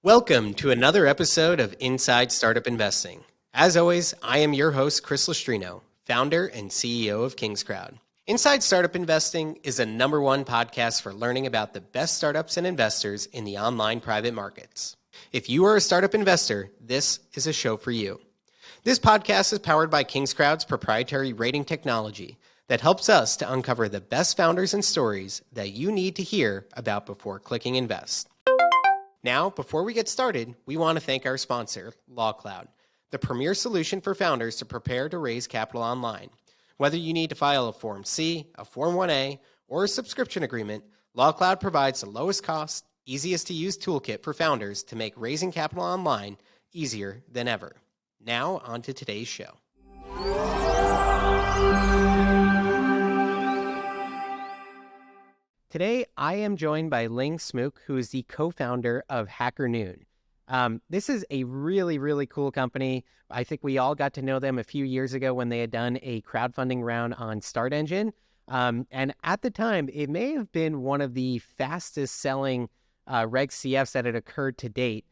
Welcome to another episode of Inside Startup Investing. As always, I am your host, Chris Lustrino, founder and CEO of KingsCrowd. Inside Startup Investing is a #1 podcast for learning about the best startups and investors in the online private markets. If you are a startup investor, this is a show for you. This podcast is powered by KingsCrowd's proprietary rating technology that helps us to uncover the best founders and stories that you need to hear about before clicking invest. Now, before we get started, we want to thank our sponsor, LawCloud, the premier solution for founders to prepare to raise capital online. Whether you need to file a Form C, a Form 1A, or a subscription agreement, LawCloud provides the lowest cost, easiest to use toolkit for founders to make raising capital online easier than ever. Now, on to today's show. Today, I am joined by Linh Smooke, who is the co-founder of HackerNoon. This is a really, really cool company. I think we all got to know them a few years ago when they had done a crowdfunding round on Start Engine. And at the time, it may have been one of the fastest selling Reg CFs that had occurred to date.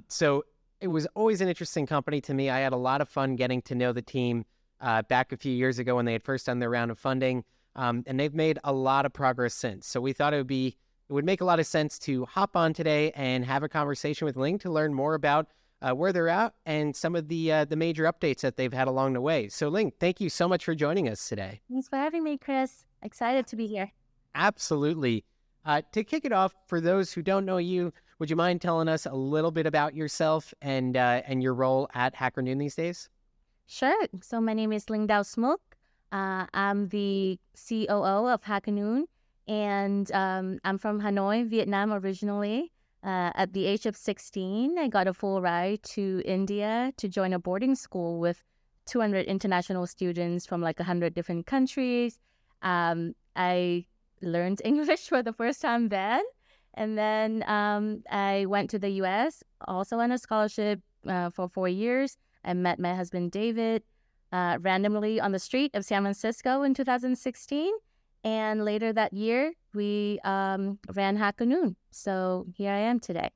So it was always an interesting company to me. I had a lot of fun getting to know the team back a few years ago when they had first done their round of funding. And they've made a lot of progress since. So we thought it would make a lot of sense to hop on today and have a conversation with Linh to learn more about where they're at and some of the major updates that they've had along the way. So Linh, thank you so much for joining us today. Thanks for having me, Chris. Excited to be here. Absolutely. To kick it off, for those who don't know you, would you mind telling us a little bit about yourself and your role at HackerNoon these days? Sure. So my name is Linh Dao Smooke. I'm the COO of HackerNoon, and I'm from Hanoi, Vietnam originally. At the age of 16, I got a full ride to India to join a boarding school with 200 international students from like 100 different countries. I learned English for the first time then. And then I went to the US, also on a scholarship for 4 years. I met my husband, David, randomly on the street of San Francisco in 2016. And later that year, we ran HackerNoon. So here I am today.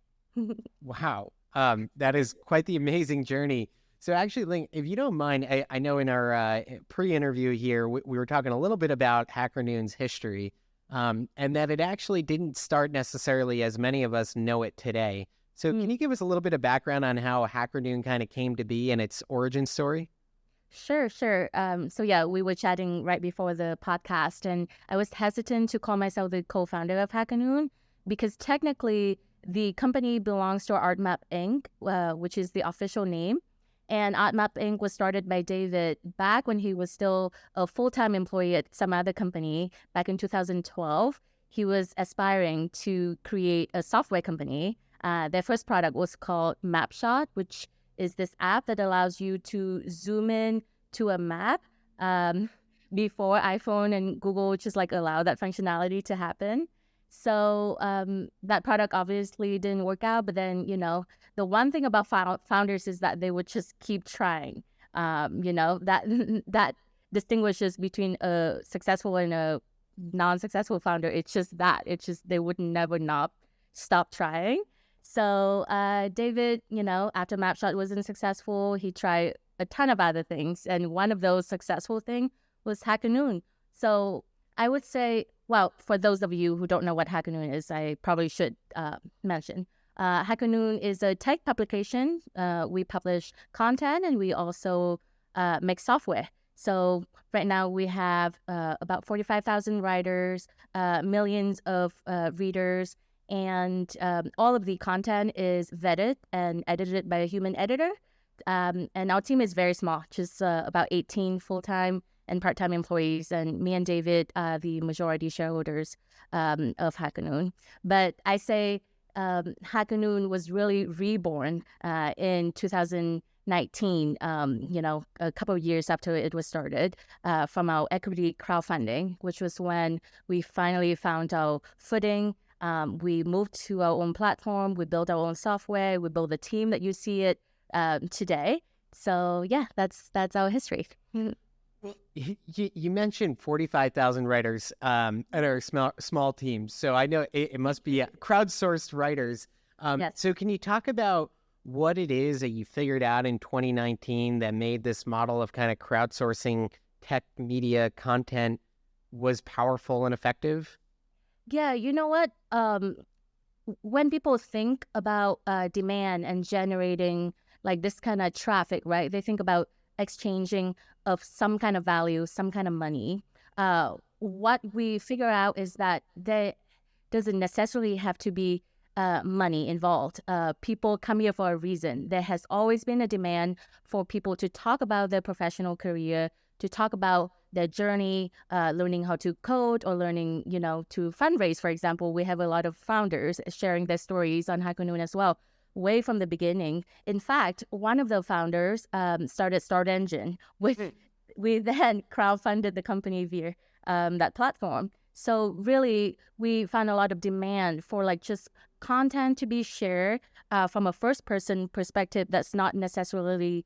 Wow. That is quite the amazing journey. So actually, Linh, if you don't mind, I know in our pre-interview here, we were talking a little bit about HackerNoon's history, and that it actually didn't start necessarily as many of us know it today. So can you give us a little bit of background on how HackerNoon kind of came to be and its origin story? Sure. So yeah, we were chatting right before the podcast, and I was hesitant to call myself the co-founder of HackerNoon because technically the company belongs to ArtMap Inc., which is the official name. And ArtMap Inc. was started by David back when he was still a full-time employee at some other company back in 2012. He was aspiring to create a software company. Their first product was called MapShot, which is this app that allows you to zoom in to a map before iPhone and Google just like allow that functionality to happen. So that product obviously didn't work out. But then, the one thing about founders is that they would just keep trying. That distinguishes between a successful and a non-successful founder. It's just they would never not stop trying. So David, after MapShot wasn't successful, he tried a ton of other things. And one of those successful things was HackerNoon. So I would say, well, for those of you who don't know what HackerNoon is, I probably should mention. HackerNoon is a tech publication. We publish content and we also make software. So right now we have about 45,000 writers, millions of readers, and all of the content is vetted and edited by a human editor. And our team is very small, just about 18 full-time and part-time employees. And me and David are the majority shareholders of HackerNoon. But I say HackerNoon was really reborn in 2019, a couple of years after it was started, from our equity crowdfunding, which was when we finally found our footing. We moved to our own platform. We built our own software. We built the team that you see it today. So yeah, that's our history. Well, you mentioned 45,000 writers at our small team. So I know it must be crowdsourced writers. Yes. So can you talk about what it is that you figured out in 2019 that made this model of kind of crowdsourcing tech media content was powerful and effective? Yeah, you know what? When people think about demand and generating like this kind of traffic, right? They think about exchanging of some kind of value, some kind of money. What we figure out is that there doesn't necessarily have to be money involved. People come here for a reason. There has always been a demand for people to talk about their professional career, to talk about their journey, learning how to code or learning, to fundraise, for example. We have a lot of founders sharing their stories on HackerNoon as well, way from the beginning. In fact, one of the founders started Start Engine. We then crowdfunded the company via that platform. So really, we found a lot of demand for like just content to be shared from a first-person perspective that's not necessarily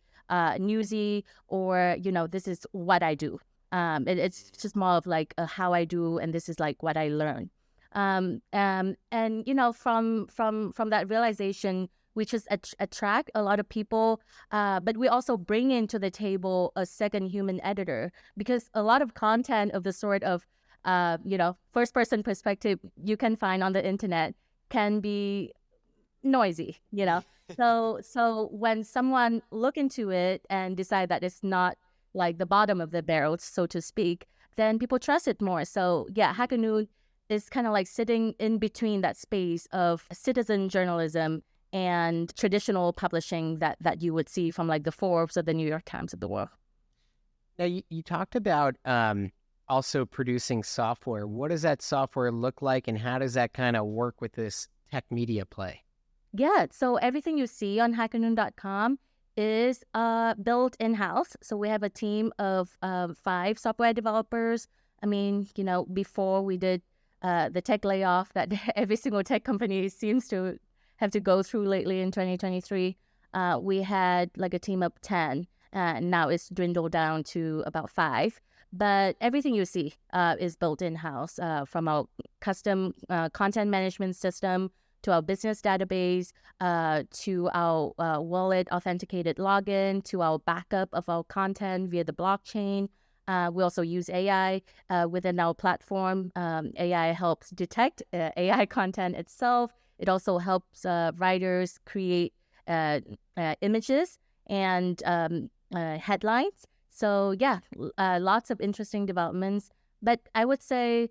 newsy or, this is what I do. It's just more of like how I do, and this is like what I learn. And from that realization, we just attract a lot of people, but we also bring into the table a second human editor, because a lot of content of the sort of first person perspective you can find on the internet can be noisy. So when someone look into it and decide that it's not like the bottom of the barrel, so to speak, then people trust it more. So yeah, HackerNoon is kind of like sitting in between that space of citizen journalism and traditional publishing that you would see from like the Forbes or the New York Times of the world. Now, you talked about also producing software. What does that software look like, and how does that kind of work with this tech media play? Yeah, so everything you see on hackernoon.com is built in-house. So we have a team of 5 software developers. I mean, before we did the tech layoff that every single tech company seems to have to go through lately in 2023, we had like a team of 10. Now it's dwindled down to about 5. But everything you see is built in-house, from our custom content management system to our business database, to our wallet authenticated login, to our backup of our content via the blockchain. We also use AI within our platform. AI helps detect AI content itself. It also helps writers create images and headlines. So yeah, lots of interesting developments. But I would say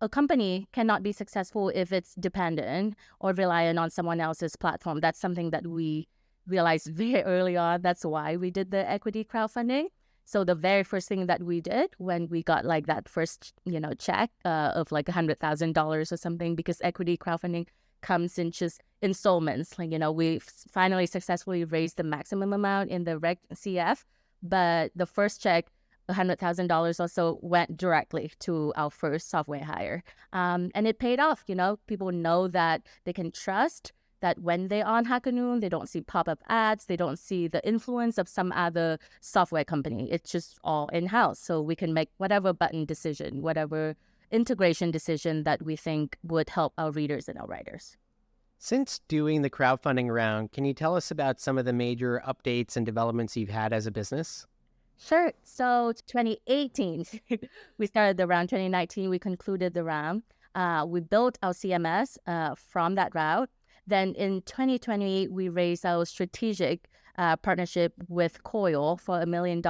a company cannot be successful if it's dependent or reliant on someone else's platform. That's something that we realized very early on. That's why we did the equity crowdfunding. So the very first thing that we did when we got like that first, check of like $100,000 or something, because equity crowdfunding comes in just installments. Like, we finally successfully raised the maximum amount in the Reg CF, but the first check, $100,000 also went directly to our first software hire. And it paid off. People know that they can trust that when they're on HackerNoon, they don't see pop-up ads, they don't see the influence of some other software company. It's just all in-house. So we can make whatever button decision, whatever integration decision that we think would help our readers and our writers. Since doing the crowdfunding round, can you tell us about some of the major updates and developments you've had as a business? Sure. So 2018, we started the round. 2019, we concluded the round. We built our CMS from that route. Then in 2020, we raised our strategic partnership with Coil for $1 million,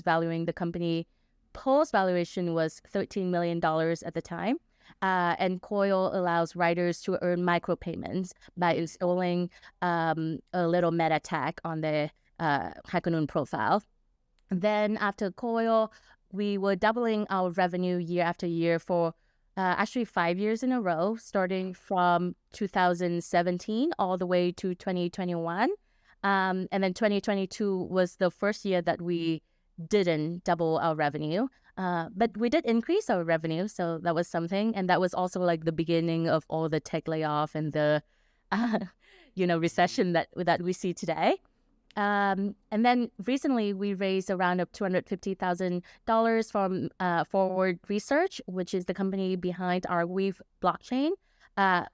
valuing the company. Post valuation was $13 million at the time. And Coil allows writers to earn micropayments by installing a little meta tag on their HackerNoon profile. Then after Coil, we were doubling our revenue year after year for actually 5 years in a row, starting from 2017 all the way to 2021. And then 2022 was the first year that we didn't double our revenue. But we did increase our revenue, so that was something. And that was also like the beginning of all the tech layoff and the recession that we see today. And then recently we raised a round of $250,000 from Forward Research, which is the company behind our Weave blockchain,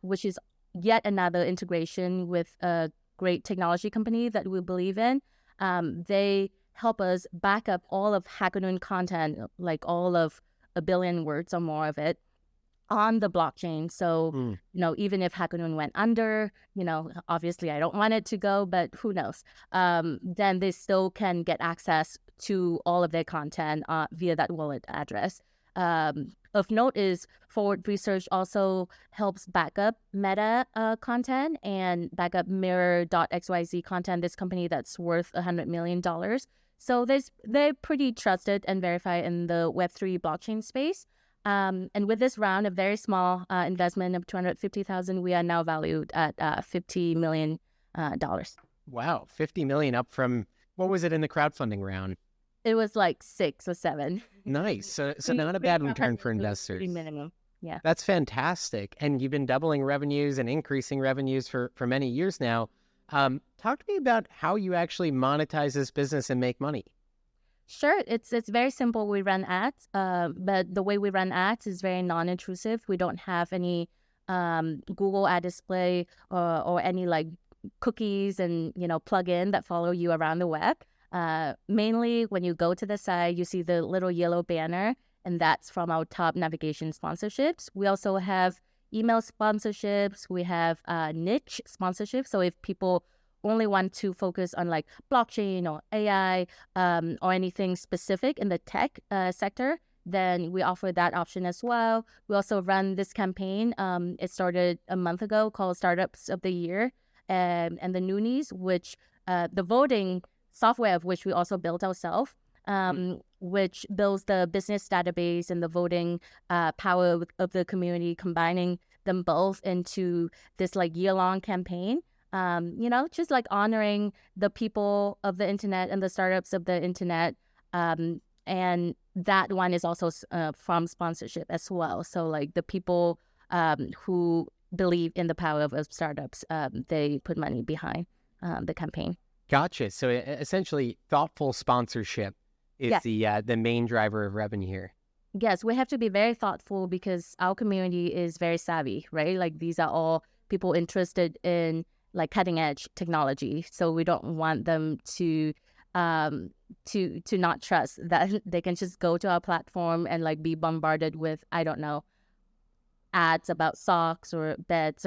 which is yet another integration with a great technology company that we believe in. They help us back up all of HackerNoon content, like all of 1 billion words or more of it, on the blockchain. So, even if HackerNoon went under, obviously I don't want it to go, but who knows? Then they still can get access to all of their content via that wallet address. Of note is Forward Research also helps back up Meta content and back up Mirror.xyz content, this company that's worth $100 million. So they're pretty trusted and verified in the Web3 blockchain space. And with this round, a very small investment of $250,000, we are now valued at $50 million. Wow, $50 million up from, what was it in the crowdfunding round? It was like 6 or 7. Nice. So not a bad return for investors. Minimum. Yeah. That's fantastic. And you've been doubling revenues and increasing revenues for many years now. Talk to me about how you actually monetize this business and make money. Sure. It's very simple. We run ads, but the way we run ads is very non-intrusive. We don't have any Google ad display or any like cookies and plug-in that follow you around the web. Mainly when you go to the site, you see the little yellow banner, and that's from our top navigation sponsorships. We also have email sponsorships. We have niche sponsorships. So if people only want to focus on like blockchain or AI or anything specific in the tech sector, then we offer that option as well. We also run this campaign. It started a month ago called Startups of the Year and the Noonies, which the voting software of which we also built ourselves, which builds the business database and the voting power of the community, combining them both into this like year-long campaign. Just like honoring the people of the internet and the startups of the internet. And that one is also from sponsorship as well. So like the people who believe in the power of startups, they put money behind the campaign. Gotcha. So essentially, thoughtful sponsorship is the main driver of revenue here. Yes, we have to be very thoughtful because our community is very savvy, right? Like these are all people interested in like cutting edge technology. So we don't want them to not trust that they can just go to our platform and like be bombarded with, I don't know, ads about socks or beds.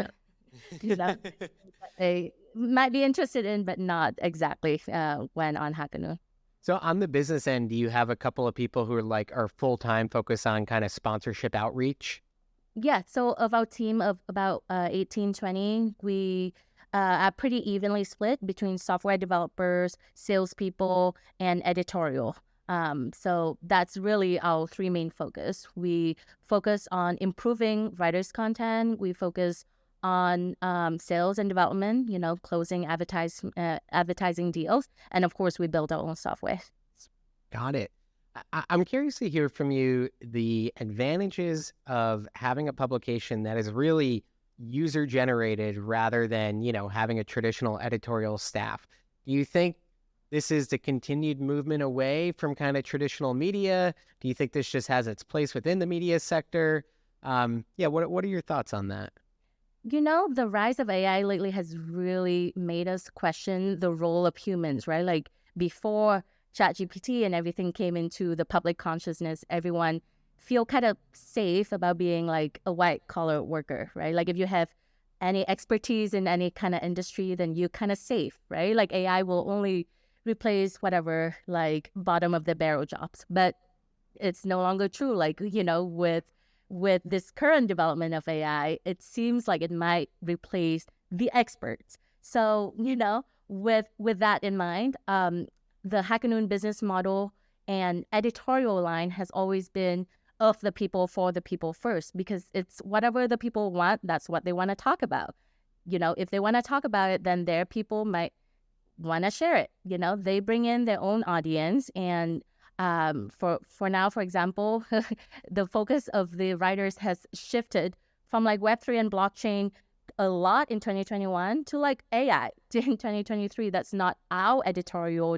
They might be interested in, but not exactly when on HackerNoon. So on the business end, do you have a couple of people who are full-time focused on kind of sponsorship outreach? Yeah. So of our team of about 18, 20, we are pretty evenly split between software developers, salespeople, and editorial. So that's really our 3 main focus. We focus on improving writers' content. We focus on sales and development, closing advertising deals. And of course, we build our own software. Got it. I'm curious to hear from you the advantages of having a publication that is really user-generated rather than, having a traditional editorial staff. Do you think this is the continued movement away from kind of traditional media? Do you think this just has its place within the media sector? What are your thoughts on that? The rise of AI lately has really made us question the role of humans, right? Like before ChatGPT and everything came into the public consciousness, everyone feel kind of safe about being like a white collar worker, right? Like if you have any expertise in any kind of industry, then you're kind of safe, right? Like AI will only replace whatever like bottom of the barrel jobs, but it's no longer true. Like, with this current development of AI, it seems like it might replace the experts. So, with that in mind, the HackerNoon business model and editorial line has always been of the people for the people first, because it's whatever the people want, that's what they want to talk about. If they want to talk about it, then their people might want to share it. They bring in their own audience, and for now, for example, the focus of the writers has shifted from like Web3 and blockchain a lot in 2021 to like AI in 2023. That's not our editorial,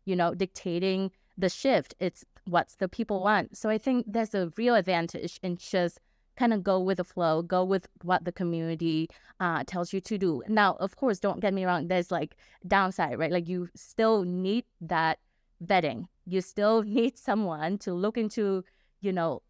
dictating the shift. It's what's the people want. So I think there's a real advantage in just kind of go with the flow, go with what the community tells you to do. Now, of course, don't get me wrong, there's like downside, right? Like you still need that vetting. You still need someone to look into,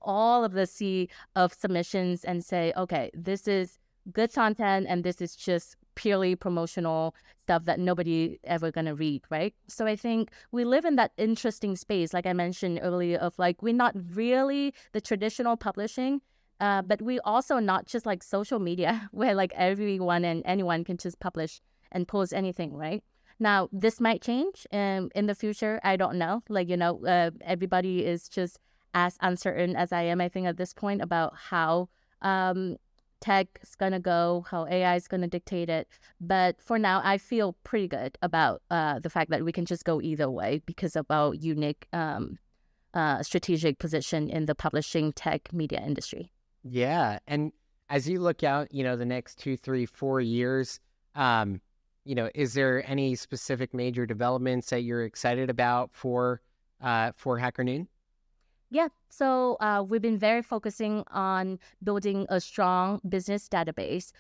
all of the sea of submissions and say, okay, this is good content and this is just purely promotional stuff that nobody ever gonna read, right? So I think we live in that interesting space, like I mentioned earlier, of like we're not really the traditional publishing, but we also not just like social media where like everyone and anyone can just publish and post anything, right? Now, this might change in the future. I don't know. Like, everybody is just as uncertain as I am, I think, at this point about how tech is going to go, how AI is going to dictate it. But for now, I feel pretty good about the fact that we can just go either way because of our unique strategic position in the publishing tech media industry. Yeah. And as you look out, the next 2, 3, 4 years, is there any specific major developments that you're excited about for HackerNoon? Yeah, so we've been very focusing on building a strong business database.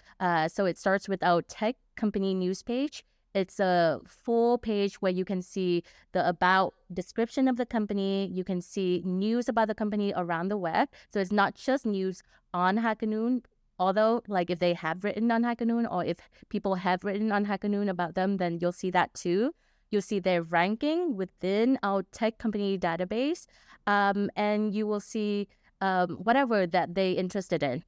So it starts with our tech company news page. It's a full page where you can see the about description of the company. You can see news about the company around the web. So it's not just news on HackerNoon. Although, like if they have written on HackerNoon or if people have written on HackerNoon about them, then you'll see that too. You'll see their ranking within our tech company database, and you will see whatever that they interested in.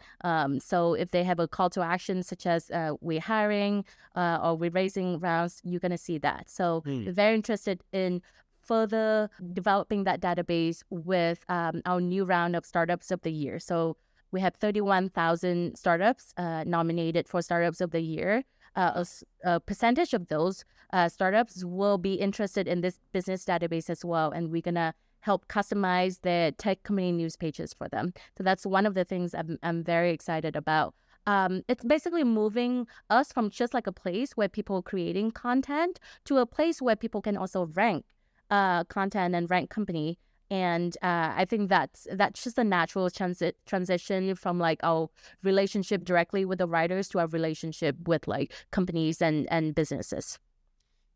So if they have a call to action such as we're hiring or we're raising rounds, you're going to see that. So we're very interested in further developing that database with our new round of Startups of the Year. So we have 31,000 startups nominated for Startups of the Year. A percentage of those startups will be interested in this business database as well, and we're going to help customize their tech company news pages for them. So that's one of the things I'm very excited about. It's basically moving us from just like a place where people are creating content to a place where people can also rank content and rank company. And I think that's just a natural transition from like our relationship directly with the writers to our relationship with like companies and businesses.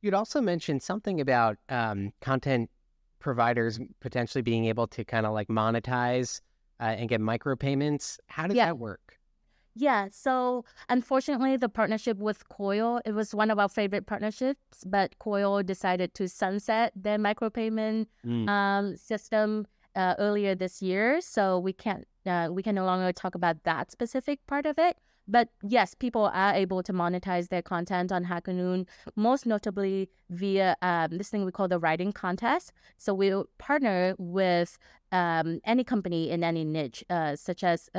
You'd also mentioned something about content providers potentially being able to kind of like monetize and get micropayments. How does that work? Yeah, so unfortunately, the partnership with Coil, it was one of our favorite partnerships, but Coil decided to sunset their micropayment system earlier this year. So we can no longer talk about that specific part of it. But yes, people are able to monetize their content on HackerNoon, most notably via this thing we call the writing contest. So we'll partner with any company in any niche, such as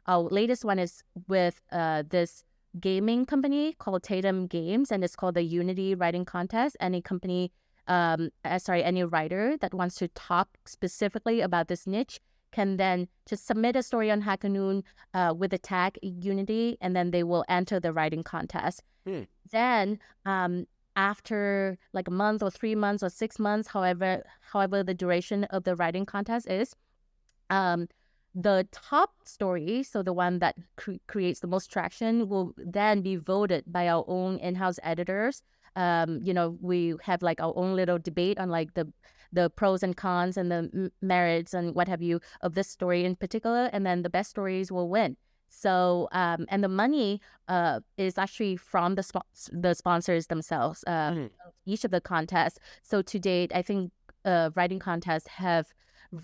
our latest one is with this gaming company called Tatum Games, and it's called the Unity Writing Contest. Any company, any writer that wants to talk specifically about this niche can then just submit a story on HackerNoon with the tag Unity, and then they will enter the writing contest. Then after like a month or 3 months or 6 months, however the duration of the writing contest is, the top story, so the one that creates the most traction, will then be voted by our own in-house editors. We have like our own little debate on like the pros and cons and the merits and what have you of this story in particular, and then the best stories will win. So and the money is actually from the sponsors themselves, each of the contests. So to date, I think writing contests have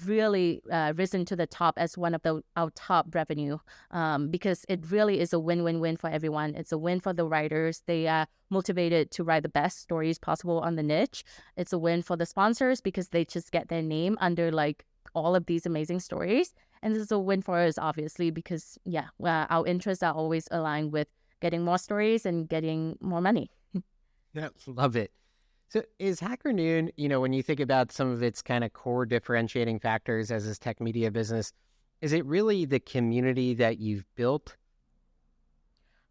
really risen to the top as one of our top revenue, because it really is a win-win-win for everyone. It's a win for the writers. They are motivated to write the best stories possible on the niche. It's a win for the sponsors because they just get their name under like all of these amazing stories. And this is a win for us, obviously, because our interests are always aligned with getting more stories and getting more money. Yeah, love it. So is HackerNoon, when you think about some of its kind of core differentiating factors as this tech media business, is it really the community that you've built?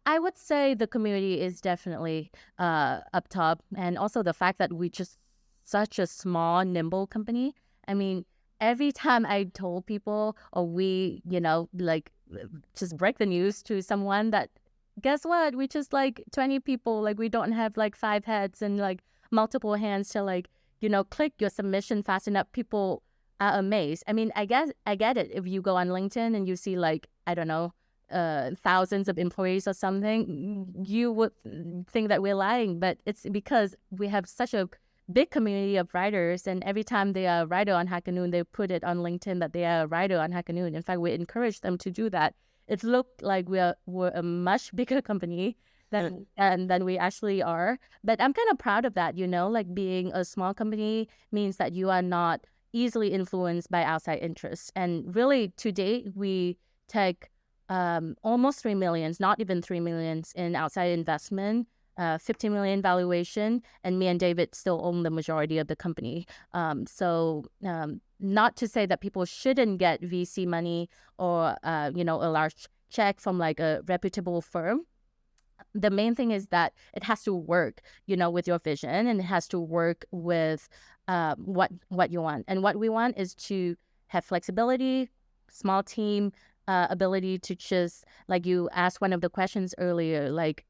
I would say the community is definitely up top, and also the fact that we just such a small, nimble company. I mean, every time I told people or we, like just break the news to someone that, guess what? We just like 20 people. Like we don't have like 5 heads and like multiple hands to like, click your submission fast enough. People are amazed. I mean, I get it. If you go on LinkedIn and you see like, I don't know, thousands of employees or something, you would think that we're lying. But it's because we have such a big community of writers, and every time they are a writer on HackerNoon, they put it on LinkedIn that they are a writer on HackerNoon. In fact, we encourage them to do that. It looked like we're a much bigger company than we actually are. But I'm kind of proud of that, like being a small company means that you are not easily influenced by outside interests. And really, to date, we take almost 3 million, not even 3 million in outside investment, 50 million valuation, and me and David still own the majority of the company. So not to say that people shouldn't get VC money or, a large check from like a reputable firm. The main thing is that it has to work, with your vision, and it has to work with what you want. And what we want is to have flexibility, small team, ability to just, like you asked one of the questions earlier, like,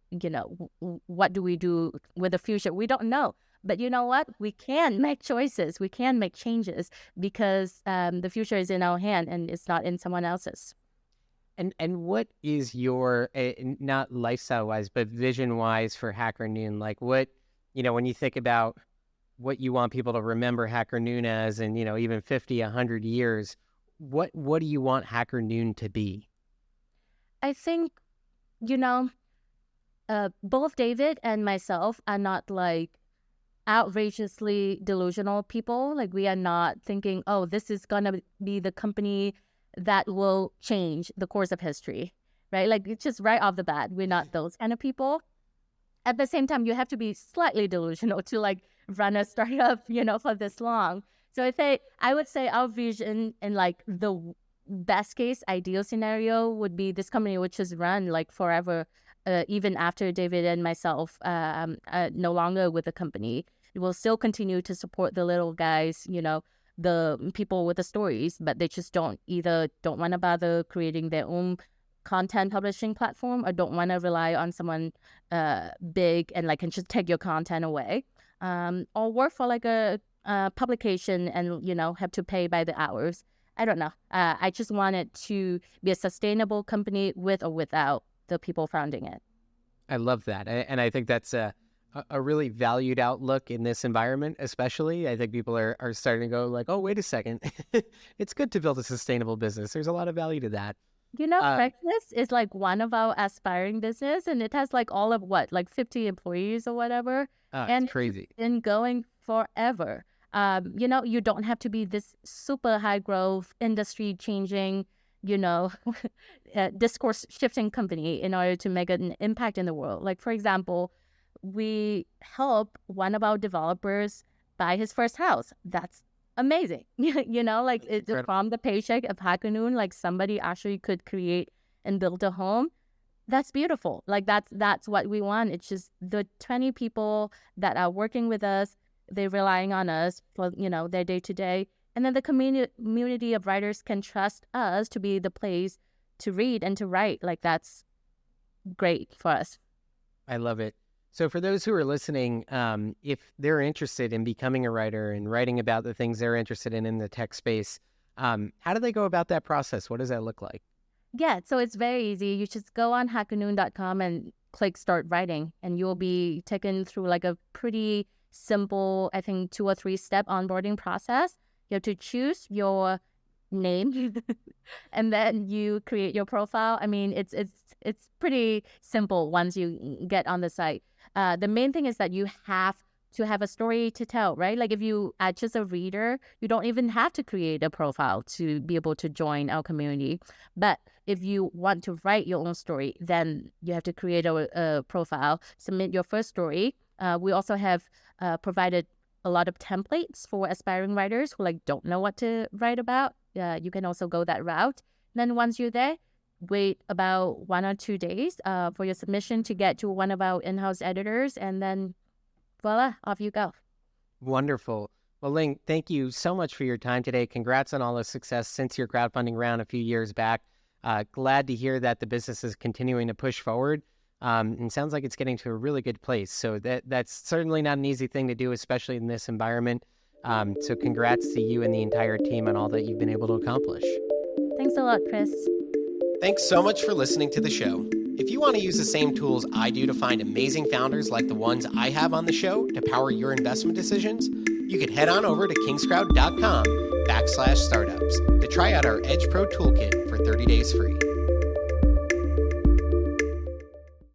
what do we do with the future? We don't know. But you know what? We can make choices. We can make changes because the future is in our hand and it's not in someone else's. And what is your, not lifestyle-wise, but vision-wise for HackerNoon? Like what, when you think about what you want people to remember HackerNoon as in, even 50, 100 years, what do you want HackerNoon to be? I think, both David and myself are not like outrageously delusional people. Like we are not thinking, oh, this is going to be the company that will change the course of history, right? Like it's just right off the bat, we're not those kind of people. At the same time, you have to be slightly delusional to like run a startup, for this long. So I would say our vision and like the best case ideal scenario would be this company would just run like forever, even after David and myself no longer with the company. It will still continue to support the little guys, the people with the stories, but they just don't want to bother creating their own content publishing platform or don't want to rely on someone big and like can just take your content away, or work for like a publication and have to pay by the hours. I don't know. I just want it to be a sustainable company with or without the people founding it. I love that, and I think that's a really valued outlook in this environment, especially. I think people are starting to go like, oh, wait a second. It's good to build a sustainable business. There's a lot of value to that. Breakfast is like one of our aspiring business, and it has like all of like 50 employees or whatever. And it's crazy. It's been going forever. You don't have to be this super high growth, industry changing, discourse shifting company in order to make an impact in the world. Like, for example, we help one of our developers buy his first house. That's amazing. Like it's from the paycheck of HackerNoon, like somebody actually could create and build a home. That's beautiful. Like that's what we want. It's just the 20 people that are working with us, they're relying on us for, their day to day. And then the community of writers can trust us to be the place to read and to write. Like that's great for us. I love it. So for those who are listening, if they're interested in becoming a writer and writing about the things they're interested in the tech space, how do they go about that process? What does that look like? Yeah, so it's very easy. You just go on hackernoon.com and click start writing, and you'll be taken through like a pretty simple, I think 2 or 3 step onboarding process. You have to choose your name and then you create your profile. I mean, it's pretty simple once you get on the site. The main thing is that you have to have a story to tell, right? Like if you are just a reader, you don't even have to create a profile to be able to join our community. But if you want to write your own story, then you have to create a profile, submit your first story. We also have provided a lot of templates for aspiring writers who like don't know what to write about. You can also go that route. Then once you're there, wait about 1 or 2 days for your submission to get to one of our in-house editors, and then voila, off you go. Wonderful. Well, Ling, thank you so much for your time today. Congrats on all the success since your crowdfunding round a few years back. Glad to hear that the business is continuing to push forward. And sounds like it's getting to a really good place. So that's certainly not an easy thing to do, especially in this environment. So congrats to you and the entire team on all that you've been able to accomplish. Thanks a lot, Chris. Thanks so much for listening to the show. If you want to use the same tools I do to find amazing founders like the ones I have on the show to power your investment decisions, you could head on over to kingscrowd.com/startups to try out our Edge Pro Toolkit for 30 days free.